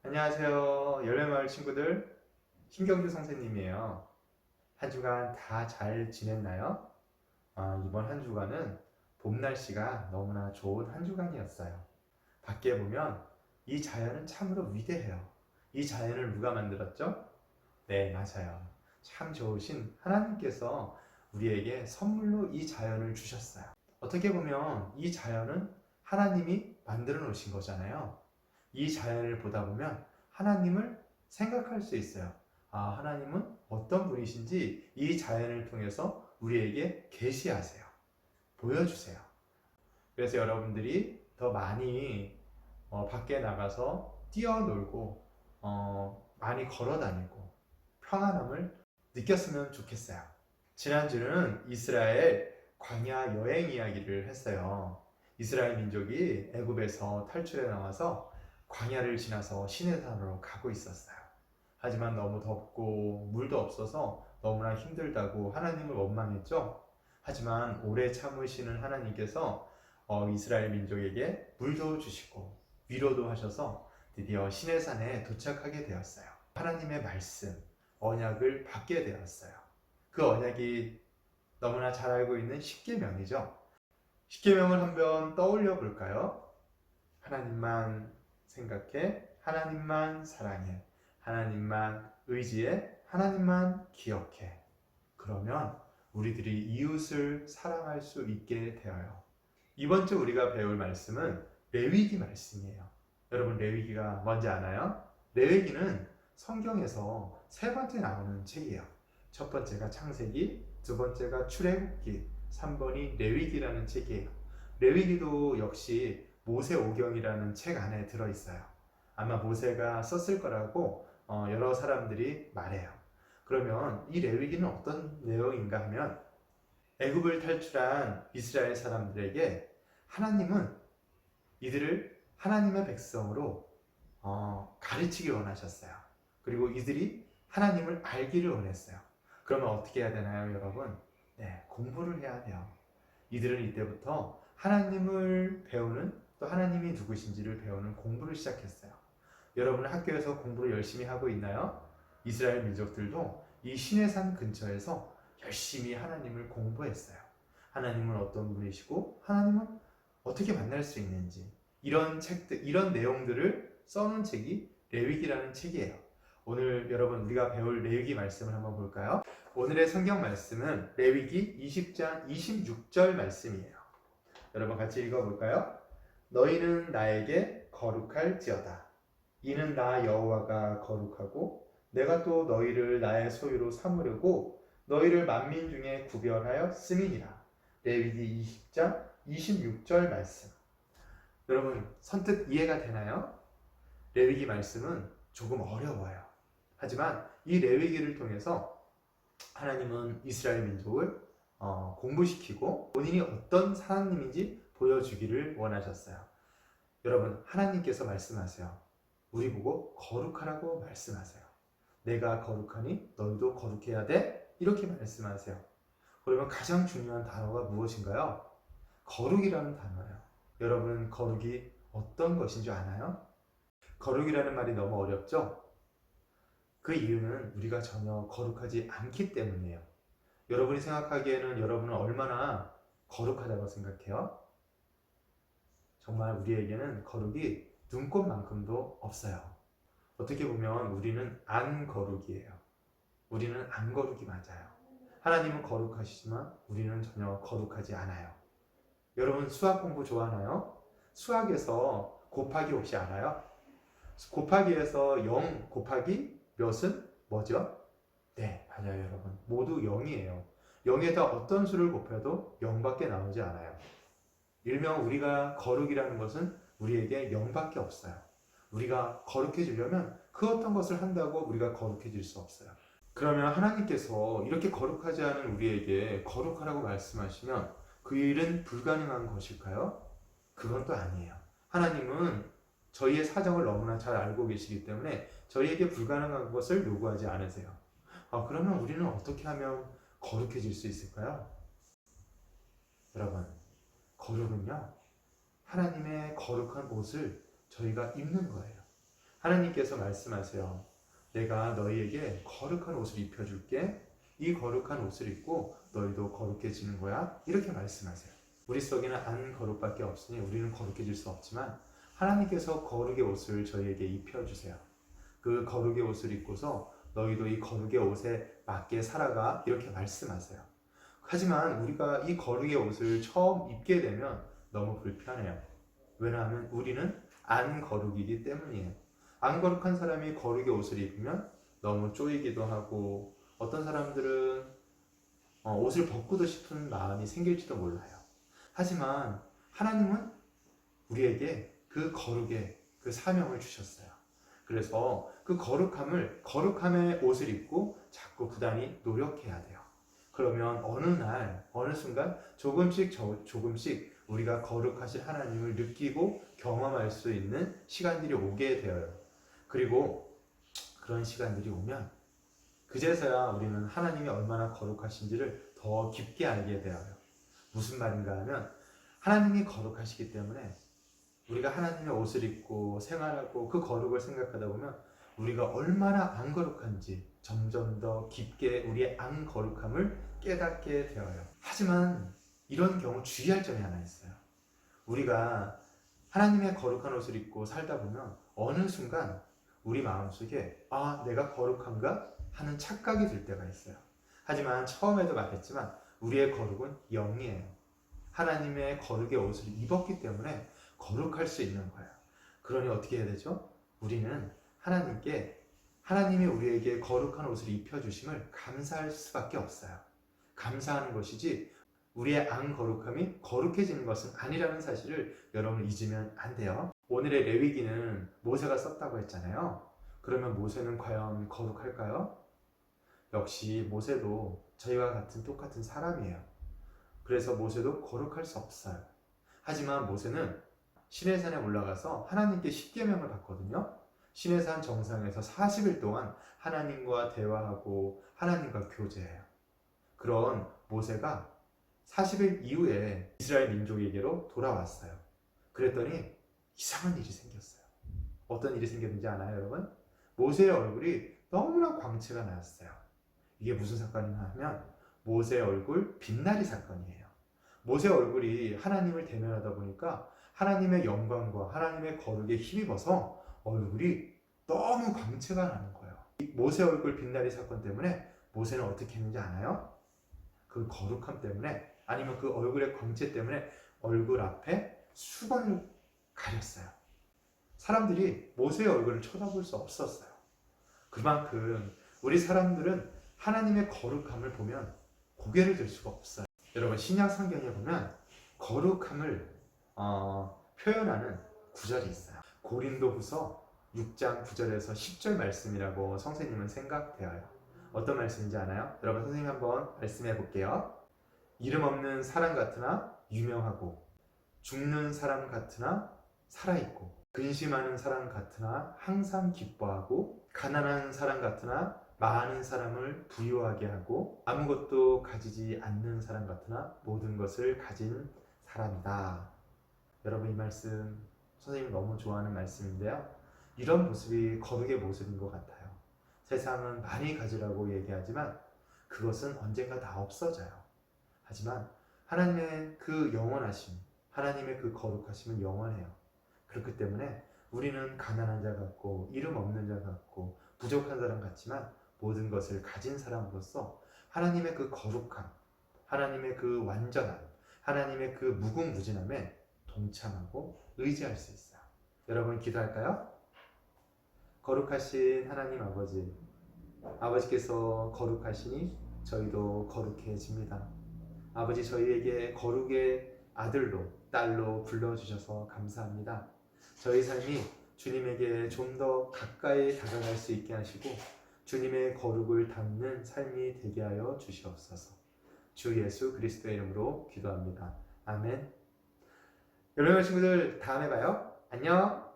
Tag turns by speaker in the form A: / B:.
A: 안녕하세요. 열매마을 친구들, 신경주 선생님이에요. 한 주간 다 잘 지냈나요? 이번 한 주간은 봄 날씨가 너무나 좋은 한 주간이었어요. 밖에 보면 이 자연은 참으로 위대해요. 이 자연을 누가 만들었죠? 네, 맞아요. 참 좋으신 하나님께서 우리에게 선물로 이 자연을 주셨어요. 어떻게 보면 이 자연은 하나님이 만들어 놓으신 거잖아요. 이 자연을 보다 보면 하나님을 생각할 수 있어요. 하나님은 어떤 분이신지 이 자연을 통해서 우리에게 계시하세요. 보여주세요. 그래서 여러분들이 더 많이 밖에 나가서 뛰어놀고 많이 걸어 다니고 평안함을 느꼈으면 좋겠어요. 지난주는 이스라엘 광야 여행 이야기를 했어요. 이스라엘 민족이 애굽에서 탈출해 나와서 광야를 지나서 시내산으로 가고 있었어요. 하지만 너무 덥고 물도 없어서 너무나 힘들다고 하나님을 원망했죠. 하지만 오래 참으시는 하나님께서 이스라엘 민족에게 물도 주시고 위로도 하셔서 드디어 시내산에 도착하게 되었어요. 하나님의 말씀, 언약을 받게 되었어요. 그 언약이 너무나 잘 알고 있는 십계명이죠. 십계명을 한번 떠올려 볼까요? 하나님만 생각해, 하나님만 사랑해, 하나님만 의지해, 하나님만 기억해. 그러면 우리들이 이웃을 사랑할 수 있게 되어요. 이번 주 우리가 배울 말씀은 레위기 말씀이에요. 여러분, 레위기가 뭔지 아나요? 레위기는 성경에서 세 번째 나오는 책이에요. 첫 번째가 창세기, 두 번째가 출애굽기, 3번이 레위기라는 책이에요. 레위기도 역시 모세오경이라는 책 안에 들어있어요. 아마 모세가 썼을 거라고 여러 사람들이 말해요. 그러면 이 레위기는 어떤 내용인가 하면 애굽을 탈출한 이스라엘 사람들에게 하나님은 이들을 하나님의 백성으로 가르치기 원하셨어요. 그리고 이들이 하나님을 알기를 원했어요. 그러면 어떻게 해야 되나요, 여러분? 네, 공부를 해야 돼요. 이들은 이때부터 하나님을 배우는, 또 하나님이 누구신지를 배우는 공부를 시작했어요. 여러분은 학교에서 공부를 열심히 하고 있나요? 이스라엘 민족들도 이 시내산 근처에서 열심히 하나님을 공부했어요. 하나님은 어떤 분이시고 하나님은 어떻게 만날 수 있는지, 이런 책들, 이런 내용들을 써놓은 책이 레위기라는 책이에요. 오늘 여러분 우리가 배울 레위기 말씀을 한번 볼까요? 오늘의 성경 말씀은 레위기 20장 26절 말씀이에요. 여러분 같이 읽어볼까요? 너희는 나에게 거룩할지어다. 이는 나 여호와가 거룩하고 내가 또 너희를 나의 소유로 삼으려고 너희를 만민 중에 구별하여 씀이니라. 레위기 20장 26절 말씀. 여러분 선뜻 이해가 되나요? 레위기 말씀은 조금 어려워요. 하지만 이 레위기를 통해서 하나님은 이스라엘 민족을 공부시키고 본인이 어떤 하나님인지 보여주기를 원하셨어요. 여러분, 하나님께서 말씀하세요. 우리 보고 거룩하라고 말씀하세요. 내가 거룩하니 너희도 거룩해야 돼? 이렇게 말씀하세요. 그러면 가장 중요한 단어가 무엇인가요? 거룩이라는 단어예요. 여러분, 거룩이 어떤 것인 줄 아나요? 거룩이라는 말이 너무 어렵죠? 그 이유는 우리가 전혀 거룩하지 않기 때문이에요. 여러분이 생각하기에는 여러분은 얼마나 거룩하다고 생각해요? 정말 우리에게는 거룩이 눈꽃만큼도 없어요. 어떻게 보면 우리는 안 거룩이에요. 우리는 안 거룩이 맞아요. 하나님은 거룩하시지만 우리는 전혀 거룩하지 않아요. 여러분 수학 공부 좋아하나요? 수학에서 곱하기 혹시 알아요? 곱하기에서 0 곱하기 몇은 뭐죠? 네, 맞아요, 여러분. 모두 0이에요. 0에다 어떤 수를 곱해도 0밖에 나오지 않아요. 일명 우리가 거룩이라는 것은 우리에게 0밖에 없어요. 우리가 거룩해지려면 그 어떤 것을 한다고 우리가 거룩해질 수 없어요. 그러면 하나님께서 이렇게 거룩하지 않은 우리에게 거룩하라고 말씀하시면 그 일은 불가능한 것일까요? 그건 또 아니에요. 하나님은 저희의 사정을 너무나 잘 알고 계시기 때문에 저희에게 불가능한 것을 요구하지 않으세요. 그러면 우리는 어떻게 하면 거룩해질 수 있을까요? 여러분, 거룩은요, 하나님의 거룩한 옷을 저희가 입는 거예요. 하나님께서 말씀하세요. 내가 너희에게 거룩한 옷을 입혀줄게. 이 거룩한 옷을 입고 너희도 거룩해지는 거야. 이렇게 말씀하세요. 우리 속에는 안 거룩밖에 없으니 우리는 거룩해질 수 없지만 하나님께서 거룩의 옷을 저희에게 입혀주세요. 그 거룩의 옷을 입고서 너희도 이 거룩의 옷에 맞게 살아가. 이렇게 말씀하세요. 하지만 우리가 이 거룩의 옷을 처음 입게 되면 너무 불편해요. 왜냐하면 우리는 안 거룩이기 때문이에요. 안 거룩한 사람이 거룩의 옷을 입으면 너무 쪼이기도 하고 어떤 사람들은 옷을 벗고도 싶은 마음이 생길지도 몰라요. 하지만 하나님은 우리에게 그 거룩의 그 사명을 주셨어요. 그래서 그 거룩함의 옷을 입고 자꾸 부단히 노력해야 돼요. 그러면 어느 날, 어느 순간 조금씩 우리가 거룩하신 하나님을 느끼고 경험할 수 있는 시간들이 오게 되어요. 그리고 그런 시간들이 오면 그제서야 우리는 하나님이 얼마나 거룩하신지를 더 깊게 알게 되어요. 무슨 말인가 하면 하나님이 거룩하시기 때문에 우리가 하나님의 옷을 입고 생활하고 그 거룩을 생각하다 보면 우리가 얼마나 안 거룩한지 점점 더 깊게 우리의 안 거룩함을 깨닫게 되어요. 하지만 이런 경우 주의할 점이 하나 있어요. 우리가 하나님의 거룩한 옷을 입고 살다 보면 어느 순간 우리 마음속에 내가 거룩한가? 하는 착각이 들 때가 있어요. 하지만 처음에도 말했지만 우리의 거룩은 영이에요. 하나님의 거룩의 옷을 입었기 때문에 거룩할 수 있는 거예요. 그러니 어떻게 해야 되죠? 우리는 하나님이 우리에게 거룩한 옷을 입혀주심을 감사할 수밖에 없어요. 감사하는 것이지 우리의 안 거룩함이 거룩해지는 것은 아니라는 사실을 여러분 잊으면 안 돼요. 오늘의 레위기는 모세가 썼다고 했잖아요. 그러면 모세는 과연 거룩할까요? 역시 모세도 저희와 같은 똑같은 사람이에요. 그래서 모세도 거룩할 수 없어요. 하지만 모세는 시내산에 올라가서 하나님께 십계명을 받거든요. 시내산 정상에서 40일 동안 하나님과 대화하고 하나님과 교제해요. 그런 모세가 40일 이후에 이스라엘 민족에게로 돌아왔어요. 그랬더니 이상한 일이 생겼어요. 어떤 일이 생겼는지 아나요, 여러분? 모세의 얼굴이 너무나 광채가 나왔어요. 이게 무슨 사건이냐 하면 모세의 얼굴 빛나리 사건이에요. 모세의 얼굴이 하나님을 대면하다 보니까 하나님의 영광과 하나님의 거룩에 힘입어서 얼굴이 너무 광채가 나는 거예요. 이 모세 얼굴 빛나리 사건 때문에 모세는 어떻게 했는지 아나요? 그 거룩함 때문에 아니면 그 얼굴의 광채 때문에 얼굴 앞에 수건을 가렸어요. 사람들이 모세의 얼굴을 쳐다볼 수 없었어요. 그만큼 우리 사람들은 하나님의 거룩함을 보면 고개를 들 수가 없어요. 여러분 신약 성경에 보면 거룩함을 표현하는 구절이 있어요. 고린도후서 6장 9절에서 10절 말씀이라고 선생님은 생각되어요. 어떤 말씀인지 아나요? 여러분 선생님 한번 말씀해 볼게요. 이름 없는 사람 같으나 유명하고 죽는 사람 같으나 살아있고 근심하는 사람 같으나 항상 기뻐하고 가난한 사람 같으나 많은 사람을 부유하게 하고 아무것도 가지지 않는 사람 같으나 모든 것을 가진 사람이다. 여러분 이 말씀 선생님이 너무 좋아하는 말씀인데요. 이런 모습이 거룩의 모습인 것 같아요. 세상은 많이 가지라고 얘기하지만 그것은 언젠가 다 없어져요. 하지만 하나님의 그 영원하심, 하나님의 그 거룩하심은 영원해요. 그렇기 때문에 우리는 가난한 자 같고 이름 없는 자 같고 부족한 사람 같지만 모든 것을 가진 사람으로서 하나님의 그 거룩함, 하나님의 그 완전함, 하나님의 그 무궁무진함에 동참하고 의지할 수 있어요. 여러분 기도할까요? 거룩하신 하나님 아버지, 아버지께서 거룩하시니 저희도 거룩해집니다. 아버지 저희에게 거룩의 아들로 딸로 불러주셔서 감사합니다. 저희 삶이 주님에게 좀 더 가까이 다가갈 수 있게 하시고 주님의 거룩을 담는 삶이 되게 하여 주시옵소서. 주 예수 그리스도의 이름으로 기도합니다. 아멘. 여러분 친구들 다음에 봐요. 안녕.